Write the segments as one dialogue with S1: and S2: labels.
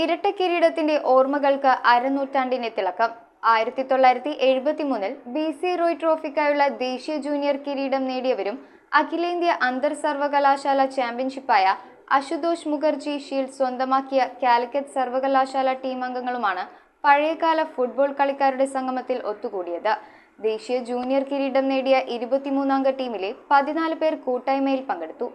S1: ഇരട്ട കിരീടത്തിന്റെ ഓർമ്മകൾക്ക് അരനൂറ്റാണ്ടിന്റെ തിളക്കം. 1973 BC റോയ് ട്രോഫിക്കായുള്ള ദേശീയ ജൂനിയർ കിരീടം നേടിയവരും അഖിലേന്ത്യാ അന്തർ സർവകലാശാല ചാമ്പ്യൻഷിപ്പായ അശുതോഷ് മുഖർജി ഷീൽഡ് സ്വന്തമാക്കിയ കാലിക്കറ്റ് സർവകലാശാല ടീം അംഗങ്ങളുമാണ് പഴയകാല ഫുട്ബോൾ കളിക്കാരുടെ സംഗമത്തിൽ ഒത്തുകൂടിയത്. ദേശീയ ജൂനിയർ കിരീടം നേടിയ 23-അംഗ ടീമിലെ 14 പേർ കൂട്ടായ്മയിൽ പങ്കെടുത്തു.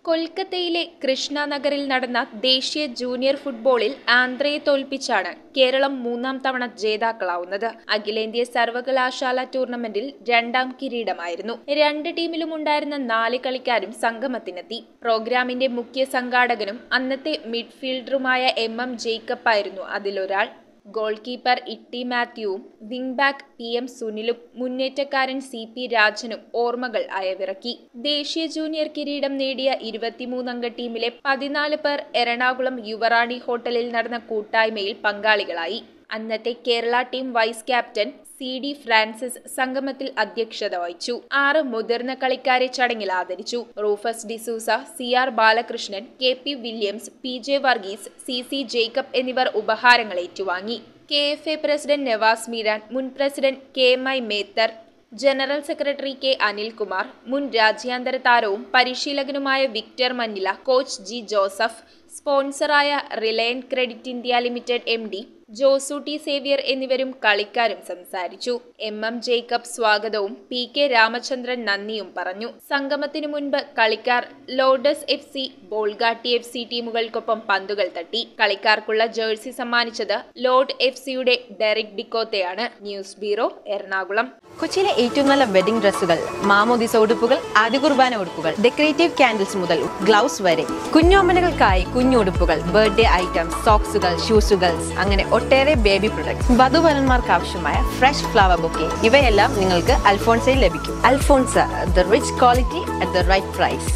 S2: കൊൽക്കത്തയിലെ കൃഷ്ണനഗറിൽ നടന്ന ദേശീയ ജൂനിയർ ഫുട്ബോളിൽ ആന്ധ്രയെ തോൽപ്പിച്ചാണ് കേരളം 3-ാം തവണ ജേതാക്കളാവുന്നത്. അഖിലേന്ത്യാ സർവകലാശാല ടൂർണമെന്റിൽ 2-ാം കിരീടമായിരുന്നു. 2 ടീമിലും ഉണ്ടായിരുന്ന 4 കളിക്കാരും സംഗമത്തിനെത്തി. പ്രോഗ്രാമിന്റെ മുഖ്യ സംഘാടകനും അന്നത്തെ മിഡ്ഫീൽഡറുമായ MM ജേക്കബ് ആയിരുന്നു അതിലൊരാൾ. ഗോൾ കീപ്പർ ഇട്ടി മാത്യുവും വിംഗ് ബാക്ക് PM സുനിലും മുന്നേറ്റക്കാരൻ CP രാജനും ഓർമ്മകൾ അയവിറക്കി. ദേശീയ ജൂനിയർ കിരീടം നേടിയ 23-അംഗ ടീമിലെ 14 പേർ എറണാകുളം യുവറാണി ഹോട്ടലിൽ നടന്ന കൂട്ടായ്മയിൽ പങ്കാളികളായി. അന്നത്തെ Kerala team vice captain CD Francis സംഗമത്തിൽ അധ്യക്ഷത വഹിച്ചു. 6 മുതിർന്ന കളിക്കാരെ ചടങ്ങിൽ ആദരിച്ചു. Rufus D'Souza, CR Balakrishnan, KP Williams, PJ Varghese, CC Jacob എന്നിവർ ഉപഹാരങ്ങൾ ഏറ്റുവാങ്ങി. KFA പ്രസിഡന്റ് നവാസ് മീരാൻ, മുൻ president KMI Methar, general secretary K Anilkumar, മുൻ രാജ്യാന്തര താരവും പരിശീലകനുമായ Victor Mannila, coach G Joseph, സ്പോൺസറായ Reliance credit India limited MD Josu T Xavier എന്നിവരും കളിക്കാരും സംസാരിച്ചു. MM ജേക്കബ് സ്വാഗതവും PK രാമചന്ദ്രൻ നന്ദിയും പറഞ്ഞു. സംഗമത്തിനു മുൻപ് കളിക്കാർ ലോർഡസ് FC, ബോൾഗാട്ടി FC ടീമുകൾക്കൊപ്പം പന്തുകൾ തട്ടി. കളിക്കാർക്കുള്ള ജേഴ്സി സമ്മാനിച്ചത് ലോർഡ് FCയുടെ ഡെറിക് ഡിക്കോത്തയാണ്. News bureau, Ernakulam.
S3: കൊച്ചിയിലെ ഏറ്റവും നല്ല വെഡിംഗ് ഡ്രസ്സുകൾ, മാമോദിസ ഉടുപ്പുകൾ, ആദ്യ കുർബാന ഉടുപ്പുകൾ, ഡെക്കറേറ്റീവ് കാൻഡിൽസ് മുതൽ ഗ്ലൗസ് വരെ, കുഞ്ഞോമനകൾക്കായി കുഞ്ഞുടുപ്പുകൾ, ബർത്ത്ഡേ ഐറ്റംസ്, സോക്സുകൾ, ഷൂസുകൾ, അങ്ങനെ ഒട്ടേറെ ബേബി പ്രൊഡക്ട്സ്, വധുവരന്മാർക്ക് ആവശ്യമായ ഫ്രഷ് ഫ്ലവർ ബൊക്കെ, ഇവയെല്ലാം നിങ്ങൾക്ക് അൽഫോൺസയിൽ ലഭിക്കും. Alphonsa, the rich quality at the right price.